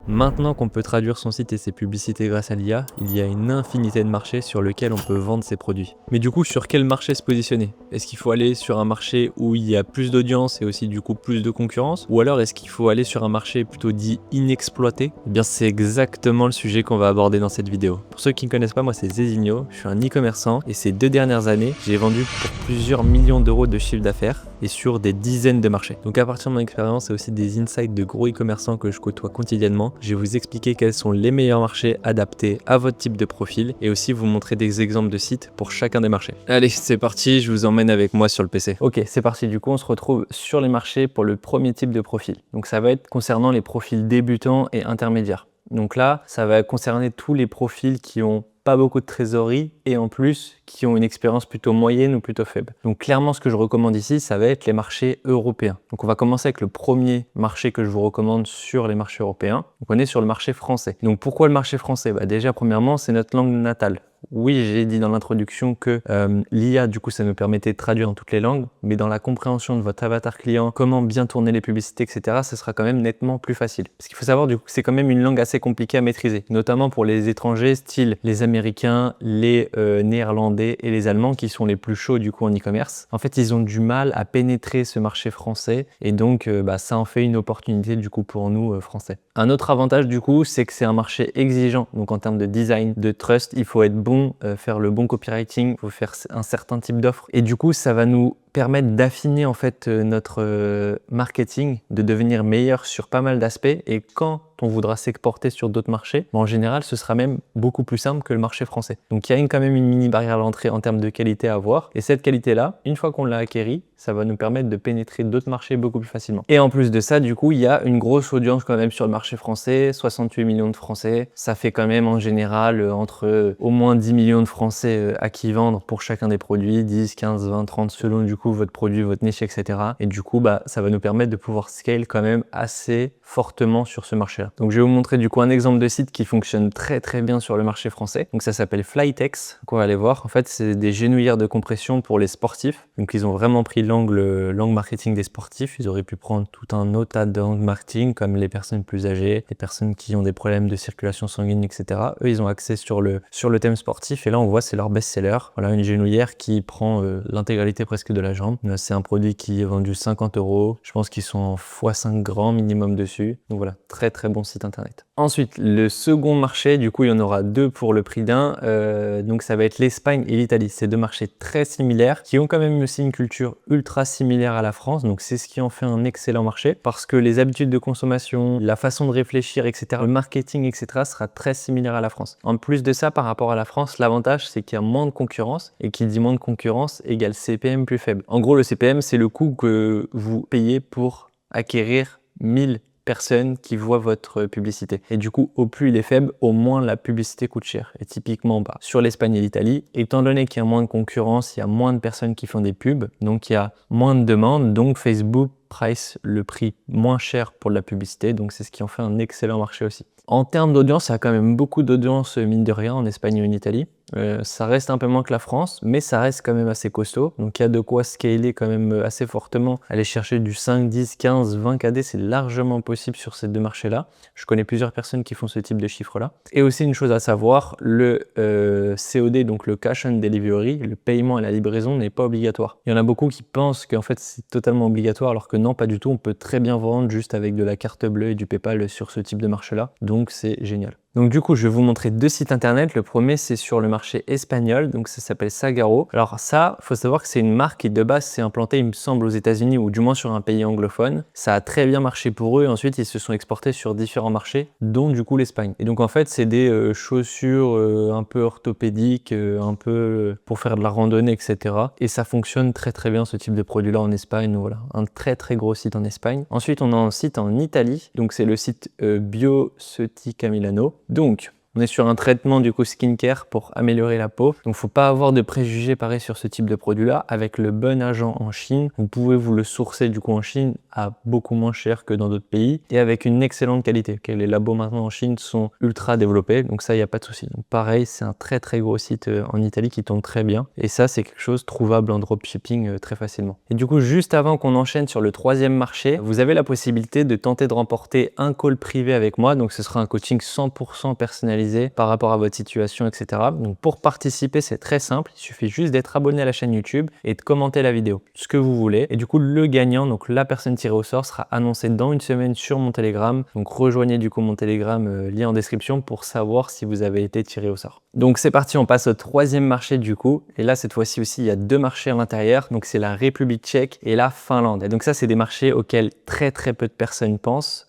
Maintenant qu'on peut traduire son site et ses publicités grâce à l'IA, il y a une infinité de marchés sur lesquels on peut vendre ses produits. Mais du coup, sur quel marché se positionner? Est-ce qu'il faut aller sur un marché où il y a plus d'audience et aussi du coup plus de concurrence? Ou alors est-ce qu'il faut aller sur un marché plutôt dit inexploité? Eh bien, c'est exactement le sujet qu'on va aborder dans cette vidéo. Pour ceux qui ne connaissent pas, moi c'est Zezinho, je suis un e-commerçant et ces 2 dernières années, j'ai vendu pour plusieurs millions d'euros de chiffre d'affaires et sur des dizaines de marchés. Donc à partir de mon expérience et aussi des insights de gros e-commerçants que je côtoie quotidiennement, je vais vous expliquer quels sont les meilleurs marchés adaptés à votre type de profil et aussi vous montrer des exemples de sites pour chacun des marchés. Allez, c'est parti, je vous emmène avec moi sur le PC. Ok, c'est parti, du coup on se retrouve sur les marchés pour le premier type de profil. Donc ça va être concernant les profils débutants et intermédiaires. Donc là, ça va concerner tous les profils qui ont pas beaucoup de trésorerie et en plus qui ont une expérience plutôt moyenne ou plutôt faible. Donc clairement ce que je recommande ici, ça va être les marchés européens. Donc on va commencer avec le premier marché que je vous recommande sur les marchés européens. Donc on est sur le marché français. Donc pourquoi le marché français? Déjà premièrement, c'est notre langue natale. Oui, j'ai dit dans l'introduction que l'IA, du coup, ça nous permettait de traduire dans toutes les langues, mais dans la compréhension de votre avatar client, comment bien tourner les publicités, etc., ce sera quand même nettement plus facile. Parce qu'il faut savoir, du coup, que c'est quand même une langue assez compliquée à maîtriser, notamment pour les étrangers, style les Américains, les Néerlandais et les Allemands, qui sont les plus chauds, du coup, en e-commerce. En fait, ils ont du mal à pénétrer ce marché français, et donc, ça en fait une opportunité, du coup, pour nous, Français. Un autre avantage, du coup, c'est que c'est un marché exigeant, donc en termes de design, de trust, il faut être bon, faire le bon copywriting, il faut faire un certain type d'offre. Et du coup, ça va nous permettre d'affiner en fait notre marketing, de devenir meilleur sur pas mal d'aspects. Et quand on voudra s'exporter sur d'autres marchés, en général, ce sera même beaucoup plus simple que le marché français. Donc, il y a quand même une mini barrière à l'entrée en termes de qualité à avoir. Et cette qualité-là, une fois qu'on l'a acquérie, ça va nous permettre de pénétrer d'autres marchés beaucoup plus facilement. Et en plus de ça, du coup, il y a une grosse audience quand même sur le marché français, 68 millions de Français. Ça fait quand même en général entre au moins 10 millions de Français à qui vendre pour chacun des produits, 10, 15, 20, 30 selon du coup votre produit, votre niche, etc. Et du coup, ça va nous permettre de pouvoir scale quand même assez fortement sur ce marché-là. Donc je vais vous montrer du coup un exemple de site qui fonctionne très très bien sur le marché français. Donc ça s'appelle Flytex, qu'on va aller voir. En fait, c'est des genouillères de compression pour les sportifs. Donc ils ont vraiment pris l'angle marketing des sportifs. Ils auraient pu prendre tout un autre tas d'angle marketing comme les personnes plus âgées, les personnes qui ont des problèmes de circulation sanguine, etc. Eux, ils ont accès sur le thème sportif et là on voit c'est leur best-seller. Voilà, une genouillère qui prend l'intégralité presque de la jambe. C'est un produit qui est vendu 50 €. Je pense qu'ils sont en x5 grands minimum dessus. Donc voilà, très très bon site internet. Ensuite, le second marché, du coup il y en aura deux pour le prix d'un. Donc ça va être l'Espagne et l'Italie. C'est deux marchés très similaires qui ont quand même aussi une culture ultra similaire à la France. Donc c'est ce qui en fait un excellent marché parce que les habitudes de consommation, la façon de réfléchir, etc., le marketing, etc. sera très similaire à la France. En plus de ça, par rapport à la France, l'avantage c'est qu'il y a moins de concurrence et qui dit moins de concurrence égale CPM plus faible. En gros, le CPM c'est le coût que vous payez pour acquérir 1000 personnes qui voient votre publicité. Et du coup, au plus il est faible, au moins la publicité coûte cher. Et typiquement, sur l'Espagne et l'Italie, étant donné qu'il y a moins de concurrence, il y a moins de personnes qui font des pubs, donc il y a moins de demandes, donc Facebook price le prix moins cher pour de la publicité, donc c'est ce qui en fait un excellent marché aussi. En termes d'audience, il y a quand même beaucoup d'audience, mine de rien, en Espagne et en Italie. Ça reste un peu moins que la France, mais ça reste quand même assez costaud. Donc il y a de quoi scaler quand même assez fortement. Aller chercher du 5, 10, 15, 20 KD, c'est largement possible sur ces deux marchés-là. Je connais plusieurs personnes qui font ce type de chiffres-là. Et aussi une chose à savoir, le COD, donc le Cash on Delivery, le paiement à la livraison n'est pas obligatoire. Il y en a beaucoup qui pensent qu'en fait c'est totalement obligatoire, alors que non, pas du tout. On peut très bien vendre juste avec de la carte bleue et du PayPal sur ce type de marché-là. Donc c'est génial. Donc du coup, je vais vous montrer deux sites internet. Le premier, c'est sur le marché espagnol, donc ça s'appelle Sagaro. Alors ça, faut savoir que c'est une marque qui de base s'est implantée, il me semble, aux États-Unis ou du moins sur un pays anglophone. Ça a très bien marché pour eux. Ensuite, ils se sont exportés sur différents marchés, dont du coup l'Espagne. Et donc en fait, c'est des chaussures un peu orthopédiques, un peu pour faire de la randonnée, etc. Et ça fonctionne très très bien ce type de produit-là en Espagne. Donc, voilà, un très très gros site en Espagne. Ensuite, on a un site en Italie, donc c'est le site Bioceutica Milano. Donc, On est sur un traitement du coup skincare pour améliorer la peau. Donc faut pas avoir de préjugés pareil sur ce type de produit-là. Avec le bon agent en Chine, vous pouvez vous le sourcer du coup en Chine à beaucoup moins cher que dans d'autres pays et avec une excellente qualité. Okay, les labos maintenant en Chine sont ultra développés, donc ça, il n'y a pas de souci. Donc pareil, c'est un très très gros site en Italie qui tourne très bien. Et ça, c'est quelque chose trouvable en dropshipping très facilement. Et du coup, juste avant qu'on enchaîne sur le troisième marché, vous avez la possibilité de tenter de remporter un call privé avec moi. Donc ce sera un coaching 100% personnalisé par rapport à votre situation, etc. Donc pour participer, c'est très simple. Il suffit juste d'être abonné à la chaîne YouTube et de commenter la vidéo, ce que vous voulez. Et du coup, le gagnant, donc la personne tirée au sort, sera annoncé dans une semaine sur mon Telegram. Donc rejoignez du coup mon Telegram, lien en description pour savoir si vous avez été tiré au sort. Donc c'est parti, on passe au troisième marché du coup. Et là, cette fois-ci aussi, il y a deux marchés à l'intérieur. Donc c'est la République tchèque et la Finlande. Et donc ça, c'est des marchés auxquels très très peu de personnes pensent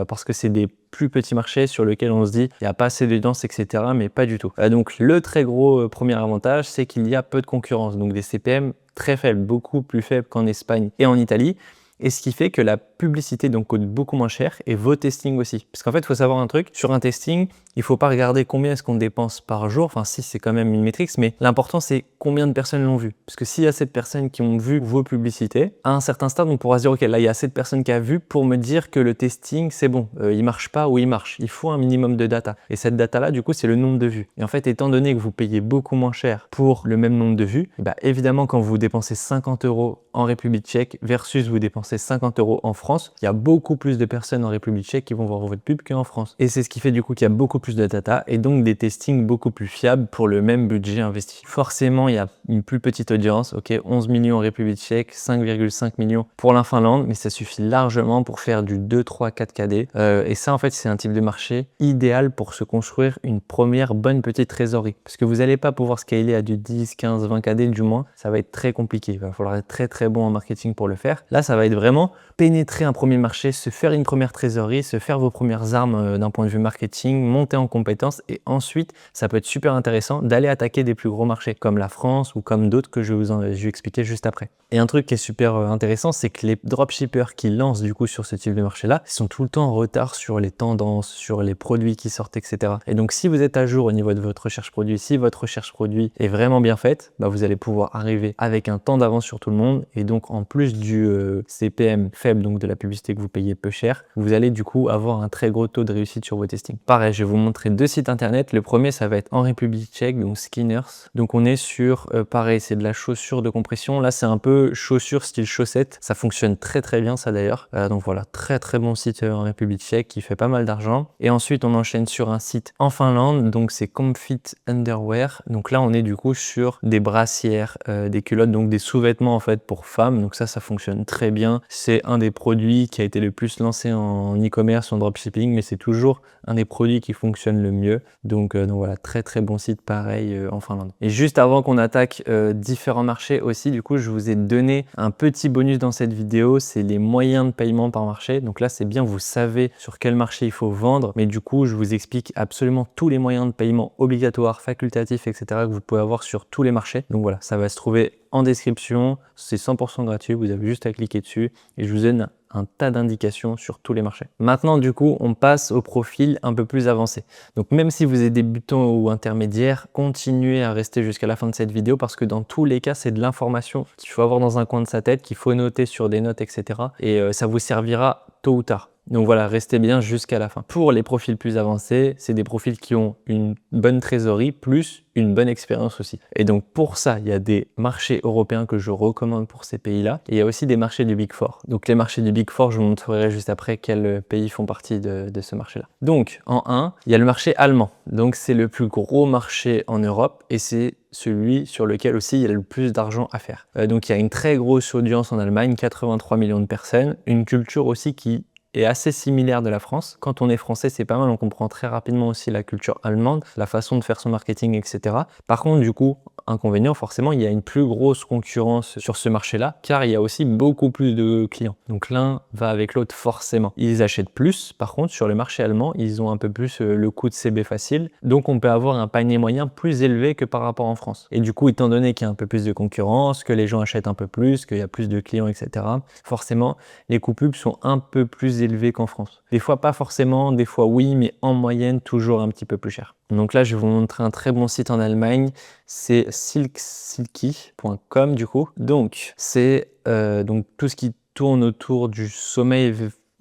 parce que c'est des plus petits marchés sur lesquels on se dit il n'y a pas assez d'audience, etc. Mais pas du tout. Donc le très gros premier avantage, c'est qu'il y a peu de concurrence. Donc des CPM très faibles, beaucoup plus faibles qu'en Espagne et en Italie. Et ce qui fait que la publicité donc coûte beaucoup moins cher et vos testings aussi. Parce qu'en fait, il faut savoir un truc, sur un testing, il ne faut pas regarder combien est-ce qu'on dépense par jour, enfin si c'est quand même une métrique, mais l'important c'est combien de personnes l'ont vu. Parce que s'il y a assez de personnes qui ont vu vos publicités, à un certain stade, on pourra se dire ok, là il y a assez de personnes qui ont vu pour me dire que le testing c'est bon, il marche pas ou il marche. Il faut un minimum de data. Et cette data-là, du coup, c'est le nombre de vues. Et en fait, étant donné que vous payez beaucoup moins cher pour le même nombre de vues, bah, évidemment quand vous dépensez 50 € en République tchèque versus vous dépensez 50 € en France, il y a beaucoup plus de personnes en République tchèque qui vont voir votre pub qu'en France. Et c'est ce qui fait du coup qu'il y a beaucoup plus de data et donc des testings beaucoup plus fiables pour le même budget investi. Forcément, il y a une plus petite audience, ok, 11 millions en République tchèque, 5,5 millions pour la Finlande, mais ça suffit largement pour faire du 2, 3, 4 KD. Et ça, en fait, c'est un type de marché idéal pour se construire une première bonne petite trésorerie. Parce que vous n'allez pas pouvoir scaler à du 10, 15, 20 KD du moins, ça va être très compliqué. Il va falloir être très très bon en marketing pour le faire. Là, ça va être vraiment pénétrer un premier marché, se faire une première trésorerie, se faire vos premières armes d'un point de vue marketing, monter en compétences et ensuite, ça peut être super intéressant d'aller attaquer des plus gros marchés comme la France ou comme d'autres que je vais expliquer juste après. Et un truc qui est super intéressant, c'est que les dropshippers qui lancent du coup sur ce type de marché-là, ils sont tout le temps en retard sur les tendances, sur les produits qui sortent, etc. Et donc, si vous êtes à jour au niveau de votre recherche produit, si votre recherche produit est vraiment bien faite, bah, vous allez pouvoir arriver avec un temps d'avance sur tout le monde et donc en plus du CPM faible, donc de la publicité que vous payez peu cher, vous allez du coup avoir un très gros taux de réussite sur vos testings. Pareil, je vais vous montrer deux sites internet. Le premier, ça va être en République tchèque, donc Skinners. Donc on est sur, pareil, c'est de la chaussure de compression. Là, c'est un peu chaussure style chaussette. Ça fonctionne très très bien ça d'ailleurs. Donc voilà, très très bon site en République tchèque qui fait pas mal d'argent. Et ensuite, on enchaîne sur un site en Finlande. Donc c'est Comfit Underwear. Donc là, on est du coup sur des brassières, des culottes, donc des sous-vêtements en fait pour femmes. Donc ça fonctionne très bien. C'est un des produits qui a été le plus lancé en e-commerce, en dropshipping, mais c'est toujours un des produits qui fonctionne le mieux. Donc voilà, très très bon site pareil en Finlande. Et juste avant qu'on attaque différents marchés aussi, du coup, je vous ai donné un petit bonus dans cette vidéo, c'est les moyens de paiement par marché. Donc là, c'est bien, vous savez sur quel marché il faut vendre, mais du coup, je vous explique absolument tous les moyens de paiement obligatoires, facultatifs, etc. que vous pouvez avoir sur tous les marchés. Donc voilà, ça va se trouver en description, c'est 100% gratuit, vous avez juste à cliquer dessus et je vous donne un tas d'indications sur tous les marchés. Maintenant, du coup, on passe au profil un peu plus avancé. Donc, même si vous êtes débutant ou intermédiaire, continuez à rester jusqu'à la fin de cette vidéo parce que dans tous les cas, c'est de l'information qu'il faut avoir dans un coin de sa tête, qu'il faut noter sur des notes, etc. Et ça vous servira tôt ou tard. Donc voilà, restez bien jusqu'à la fin. Pour les profils plus avancés, c'est des profils qui ont une bonne trésorerie plus une bonne expérience aussi. Et donc pour ça, il y a des marchés européens que je recommande pour ces pays-là. Et il y a aussi des marchés du Big Four. Donc les marchés du Big Four, je vous montrerai juste après quels pays font partie de ce marché-là. Donc en 1, il y a le marché allemand. Donc c'est le plus gros marché en Europe et c'est celui sur lequel aussi il y a le plus d'argent à faire. Donc il y a une très grosse audience en Allemagne, 83 millions de personnes, une culture aussi qui est assez similaire de la France. Quand on est français, c'est pas mal, on comprend très rapidement aussi la culture allemande, la façon de faire son marketing, etc. Par contre, du coup, inconvénient, forcément, il y a une plus grosse concurrence sur ce marché-là, car il y a aussi beaucoup plus de clients. Donc l'un va avec l'autre forcément. Ils achètent plus, par contre, sur le marché allemand, ils ont un peu plus le coût de CB facile, donc on peut avoir un panier moyen plus élevé que par rapport en France. Et du coup, étant donné qu'il y a un peu plus de concurrence, que les gens achètent un peu plus, qu'il y a plus de clients, etc., forcément, les coûts pubs sont un peu plus élevés qu'en France. Des fois, pas forcément, des fois oui, mais en moyenne, toujours un petit peu plus cher. Donc là, je vais vous montrer un très bon site en Allemagne, c'est silky.com du coup. Donc c'est donc tout ce qui tourne autour du sommeil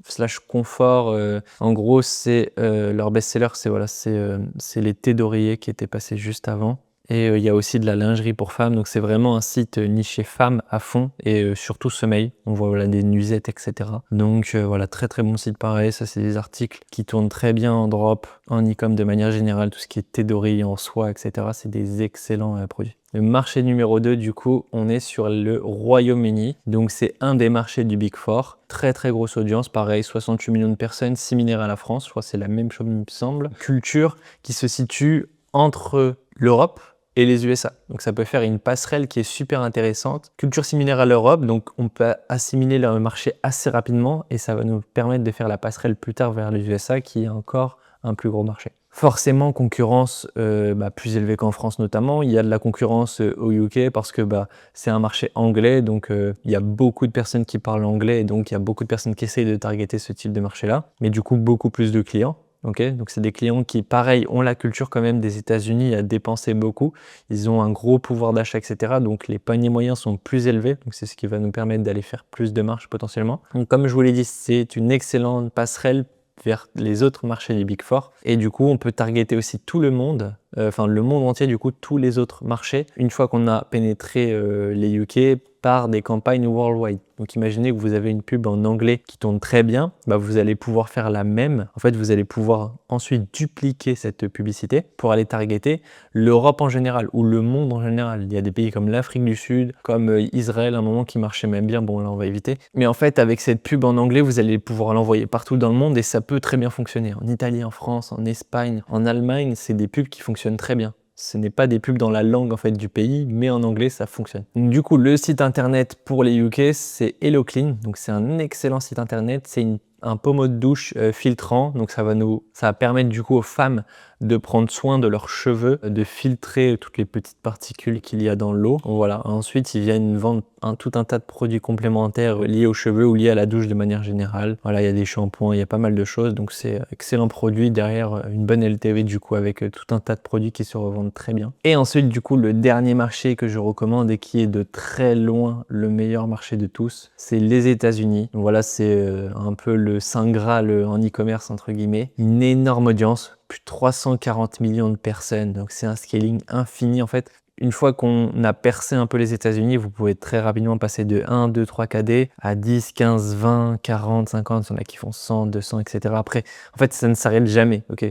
slash confort. En gros, c'est leur best-seller, c'est les thés d'oreiller qui étaient passés juste avant. Et il y a aussi de la lingerie pour femmes, donc c'est vraiment un site niché femmes à fond et surtout sommeil. On voit voilà, des nuisettes, etc. Donc voilà, très très bon site pareil. Ça, c'est des articles qui tournent très bien en drop, en e-com de manière générale. Tout ce qui est thé d'oreiller en soie, etc. C'est des excellents produits. Le marché numéro 2, du coup, on est sur le Royaume-Uni. Donc c'est un des marchés du Big Four. Très très grosse audience, pareil, 68 millions de personnes, similaire à la France. Je crois que c'est la même chose, il me semble. Culture qui se situe entre l'Europe et les USA. Donc ça peut faire une passerelle qui est super intéressante. Culture similaire à l'Europe, donc on peut assimiler le marché assez rapidement et ça va nous permettre de faire la passerelle plus tard vers les USA qui est encore un plus gros marché. Forcément, concurrence plus élevée qu'en France notamment. Il y a de la concurrence au UK parce que c'est un marché anglais, donc il y a beaucoup de personnes qui parlent anglais et donc il y a beaucoup de personnes qui essayent de targeter ce type de marché-là, mais du coup beaucoup plus de clients. Okay, donc c'est des clients qui, pareil, ont la culture quand même des États-Unis à dépenser beaucoup. Ils ont un gros pouvoir d'achat, etc. Donc les paniers moyens sont plus élevés. Donc c'est ce qui va nous permettre d'aller faire plus de marge potentiellement. Donc comme je vous l'ai dit, c'est une excellente passerelle vers les autres marchés du Big Four. Et du coup, on peut targeter aussi tout le monde, le monde entier, du coup, tous les autres marchés, une fois qu'on a pénétré les UK par des campagnes worldwide. Donc imaginez que vous avez une pub en anglais qui tourne très bien, vous allez pouvoir faire la même. En fait, vous allez pouvoir ensuite dupliquer cette publicité pour aller targeter l'Europe en général ou le monde en général. Il y a des pays comme l'Afrique du Sud, comme Israël à un moment qui marchait même bien. Bon, là, on va éviter. Mais en fait, avec cette pub en anglais, vous allez pouvoir l'envoyer partout dans le monde et ça peut très bien fonctionner. En Italie, en France, en Espagne, en Allemagne, c'est des pubs qui fonctionnent très bien. Ce n'est pas des pubs dans la langue en fait du pays, mais en anglais ça fonctionne. Donc, du coup, le site internet pour les UK, c'est HelloClean. Donc c'est un excellent site internet. C'est un pommeau de douche filtrant. Donc ça va permettre du coup aux femmes de prendre soin de leurs cheveux, de filtrer toutes les petites particules qu'il y a dans l'eau. Voilà. Ensuite, ils viennent vendre tout un tas de produits complémentaires liés aux cheveux ou liés à la douche de manière générale. Voilà, il y a des shampoings, il y a pas mal de choses. Donc c'est excellent produit derrière une bonne LTV du coup avec tout un tas de produits qui se revendent très bien. Et ensuite, du coup, le dernier marché que je recommande et qui est de très loin le meilleur marché de tous, c'est les États-Unis. Voilà, c'est un peu le saint graal en e-commerce entre guillemets. Une énorme audience, plus de 340 millions de personnes. Donc c'est un scaling infini en fait. Une fois qu'on a percé un peu les États-Unis, vous pouvez très rapidement passer de 1, 2, 3 KD à 10, 15, 20, 40, 50. Il y en a qui font 100, 200, etc. Après, en fait, ça ne s'arrête jamais. Ok.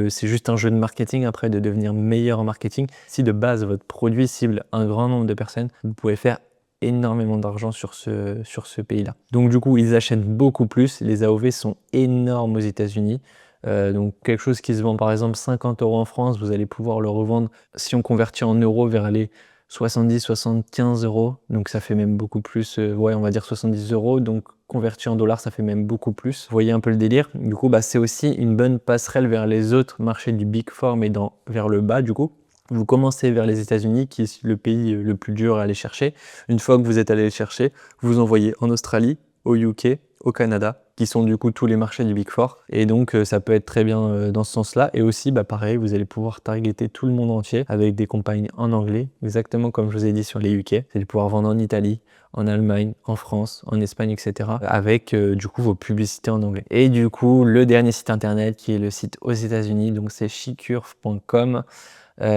C'est juste un jeu de marketing après de devenir meilleur en marketing. Si de base votre produit cible un grand nombre de personnes, vous pouvez faire énormément d'argent sur ce pays-là. Donc du coup, ils achètent beaucoup plus. Les AOV sont énormes aux États-Unis. Donc quelque chose qui se vend par exemple 50 € en France, vous allez pouvoir le revendre si on convertit en euros vers les 70-75 €. Donc ça fait même beaucoup plus, on va dire 70 €. Donc converti en dollars, ça fait même beaucoup plus. Vous voyez un peu le délire. Du coup, c'est aussi une bonne passerelle vers les autres marchés du Big Four, mais vers le bas du coup. Vous commencez vers les États-Unis, qui est le pays le plus dur à aller chercher. Une fois que vous êtes allé les chercher, vous envoyez en Australie, au UK, au Canada, qui sont du coup tous les marchés du Big Four. Et donc ça peut être très bien dans ce sens-là. Et aussi, pareil, vous allez pouvoir targeter tout le monde entier avec des campagnes en anglais, exactement comme je vous ai dit sur les UK. Vous allez pouvoir vendre en Italie, en Allemagne, en France, en Espagne, etc. avec du coup vos publicités en anglais. Et du coup, le dernier site internet qui est le site aux États-Unis, donc c'est shecurve.com.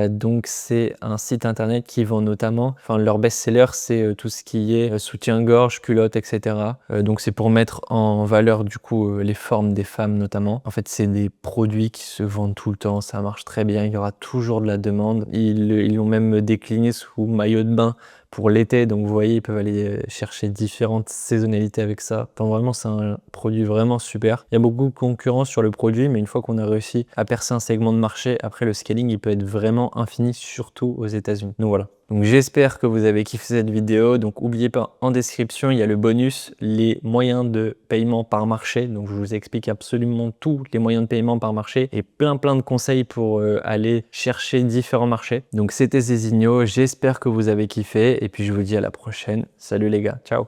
Donc c'est un site internet qui vend notamment, leur best-seller c'est tout ce qui est soutien-gorge, culotte, etc. Donc c'est pour mettre en valeur du coup les formes des femmes notamment. En fait c'est des produits qui se vendent tout le temps, ça marche très bien, il y aura toujours de la demande. Ils l'ont même décliné sous maillot de bain pour l'été, donc vous voyez, ils peuvent aller chercher différentes saisonnalités avec ça. Vraiment, c'est un produit vraiment super. Il y a beaucoup de concurrence sur le produit, mais une fois qu'on a réussi à percer un segment de marché, après le scaling, il peut être vraiment infini, surtout aux États-Unis. Donc voilà. Donc j'espère que vous avez kiffé cette vidéo. Donc n'oubliez pas, en description, il y a le bonus, les moyens de paiement par marché. Donc je vous explique absolument tous les moyens de paiement par marché et plein de conseils pour aller chercher différents marchés. Donc c'était Zézinho, j'espère que vous avez kiffé et puis je vous dis à la prochaine. Salut les gars, ciao.